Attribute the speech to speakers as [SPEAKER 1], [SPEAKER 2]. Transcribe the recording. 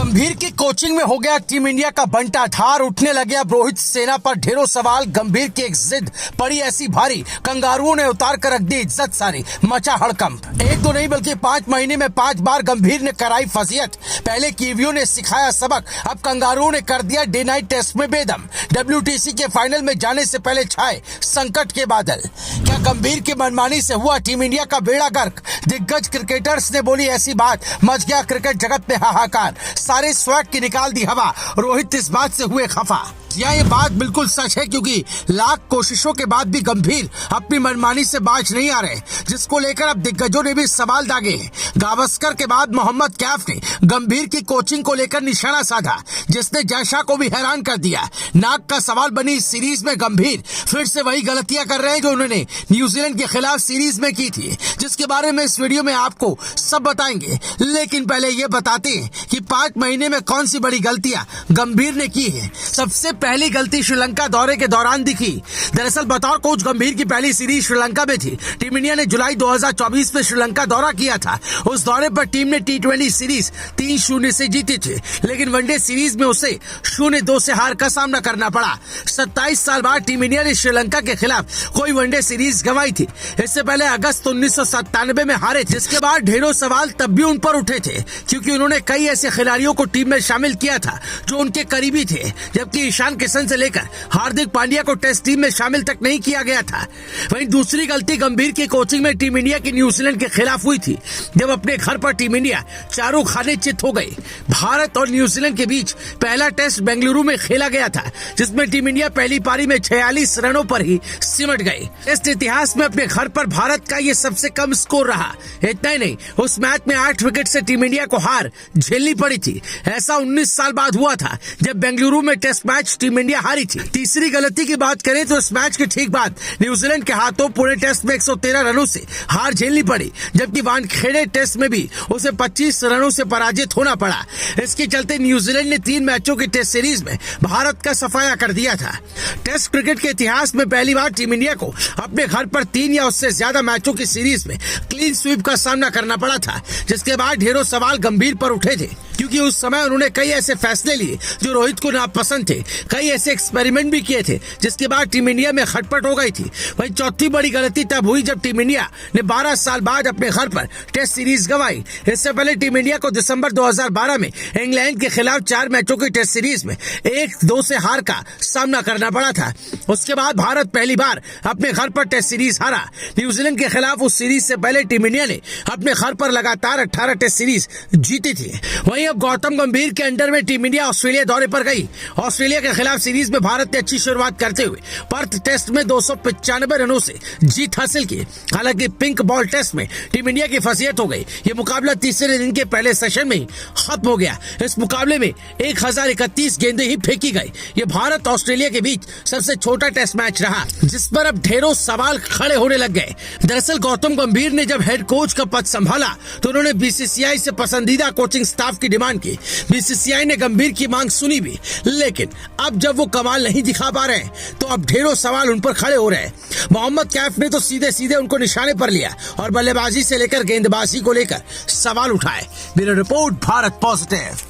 [SPEAKER 1] गंभीर की कोचिंग में हो गया टीम इंडिया का बंटा ठार। उठने लगे अब रोहित सेना पर ढेरों सवाल। गंभीर की एक जिद पड़ी ऐसी भारी, कंगारुओं ने उतार कर रख दी इज्जत सारी। मचा हड़कंप। एक दो नहीं बल्कि 5 महीने में 5 बार गंभीर ने कराई फजीयत। पहले कीवियों ने सिखाया सबक, अब कंगारुओं ने कर दिया डे नाइट टेस्ट में बेदम। WTC के फाइनल में जाने से पहले छाए संकट के बादल। क्या गंभीर की मनमानी से हुआ टीम इंडिया का बेड़ा गर्क? दिग्गज क्रिकेटर्स ने बोली ऐसी बात, मच गया क्रिकेट जगत में हाहाकार। सारे स्वैग की निकाल दी हवा, रोहित इस बात से हुए खफा। ये बात बिल्कुल सच है, क्योंकि लाख कोशिशों के बाद भी गंभीर अपनी मनमानी से बाज नहीं आ रहे, जिसको लेकर अब दिग्गजों ने भी सवाल दागे हैं। गावस्कर के बाद मोहम्मद कैफ ने गंभीर की कोचिंग को लेकर निशाना साधा, जिसने जयशाह को भी हैरान कर दिया। नाक का सवाल बनी इस सीरीज में गंभीर फिर से वही गलतियां कर रहे हैं जो उन्होंने न्यूजीलैंड के खिलाफ सीरीज में की थी, जिसके बारे में इस वीडियो में आपको सब बताएंगे। लेकिन पहले ये बताते हैं कि 5 महीने में कौन सी बड़ी गलतियां गंभीर ने की है। सबसे पहली गलती श्रीलंका दौरे के दौरान दिखी। दरअसल बतौर कोच गंभीर की पहली सीरीज श्रीलंका में थी। टीम इंडिया ने जुलाई 2024 में श्रीलंका दौरा किया था। उस दौरे पर टीम ने T20 सीरीज 3-0 से जीती थी, लेकिन वनडे सीरीज में उसे 0-2 से हार का सामना करना पड़ा। 27 साल बाद टीम इंडिया ने श्रीलंका के खिलाफ कोई वनडे सीरीज गंवाई थी। इससे पहले अगस्त 1997 में हारे, जिसके बाद ढेरों सवाल तब भी उन पर उठे थे, क्योंकि उन्होंने कई ऐसे खिलाड़ियों को टीम में शामिल किया था जो उनके करीबी थे, जबकि ईशान किशन से लेकर हार्दिक पांड्या को टेस्ट टीम में शामिल तक नहीं किया गया था। वहीं दूसरी गलती गंभीर की कोचिंग में टीम इंडिया की न्यूजीलैंड के खिलाफ हुई थी, जब अपने घर पर टीम इंडिया चारों खाने चित हो गई। भारत और न्यूजीलैंड के बीच पहला टेस्ट बेंगलुरु में खेला गया था, जिसमें टीम इंडिया पहली पारी में 46 रनों पर ही सिमट गई। टेस्ट इतिहास में अपने घर पर भारत का ये सबसे कम स्कोर रहा। इतना ही नहीं, उस मैच में 8 विकेट से टीम इंडिया को हार झेलनी पड़ी थी। ऐसा 19 साल बाद हुआ था, जब बेंगलुरु में टेस्ट मैच टीम इंडिया हारी थी। तीसरी गलती की बात करें तो इस मैच के ठीक बाद न्यूजीलैंड के हाथों पूरे टेस्ट में 113 रनों से हार झेलनी पड़ी, जबकि वानखेड़े टेस्ट में भी उसे 25 रनों से पराजित होना पड़ा। इसके चलते न्यूजीलैंड ने 3 मैचों की टेस्ट सीरीज में भारत का सफाया कर दिया था। टेस्ट क्रिकेट के इतिहास में पहली बार टीम इंडिया को अपने घर पर 3 या उससे ज्यादा मैचों की सीरीज में क्लीन स्वीप का सामना करना पड़ा था, जिसके बाद ढेरों सवाल गंभीर पर उठे थे, क्योंकि उस समय उन्होंने कई ऐसे फैसले लिए जो रोहित को नापसंद थे। कई ऐसे एक्सपेरिमेंट भी किए थे, जिसके बाद टीम इंडिया में खटपट हो गई थी। वहीं चौथी बड़ी गलती तब हुई जब टीम इंडिया ने 12 साल बाद अपने घर पर टेस्ट सीरीज गंवाई। इससे पहले टीम इंडिया को दिसंबर 2012 में इंग्लैंड के खिलाफ 4 मैचों की टेस्ट सीरीज में 1-2 से हार का सामना करना पड़ा था। उसके बाद भारत पहली बार अपने घर पर टेस्ट सीरीज हारा। न्यूजीलैंड के खिलाफ उस सीरीज से पहले टीम इंडिया ने अपने घर पर लगातार 18 टेस्ट सीरीज जीती थी। वहीं अब गौतम गंभीर के अंडर में टीम इंडिया ऑस्ट्रेलिया दौरे पर गई। ऑस्ट्रेलिया के खिलाफ सीरीज में भारत ने अच्छी शुरुआत करते हुए पर्थ टेस्ट में 295 रनों से जीत हासिल की। हालांकि पिंक बॉल टेस्ट में टीम इंडिया की फजीयत हो गई। ये मुकाबला तीसरे दिन के पहले सेशन में ही खत्म हो गया। इस मुकाबले में 1031 गेंदें ही फेंकी गई। ये भारत ऑस्ट्रेलिया के बीच सबसे छोटा टेस्ट मैच रहा, जिस पर अब ढेरों सवाल खड़े होने लग गए। दरअसल गौतम गंभीर ने जब हेड कोच का पद संभाला तो उन्होंने BCCI से पसंदीदा कोचिंग स्टाफ की डिमांड की। BCCI ने गंभीर की मांग सुनी भी, लेकिन अब जब वो कमाल नहीं दिखा पा रहे हैं तो अब ढेरों सवाल उन पर खड़े हो रहे हैं। मोहम्मद कैफ ने तो सीधे सीधे उनको निशाने पर लिया और बल्लेबाजी से लेकर गेंदबाजी को लेकर सवाल उठाए। Bureau report, Bharat positive.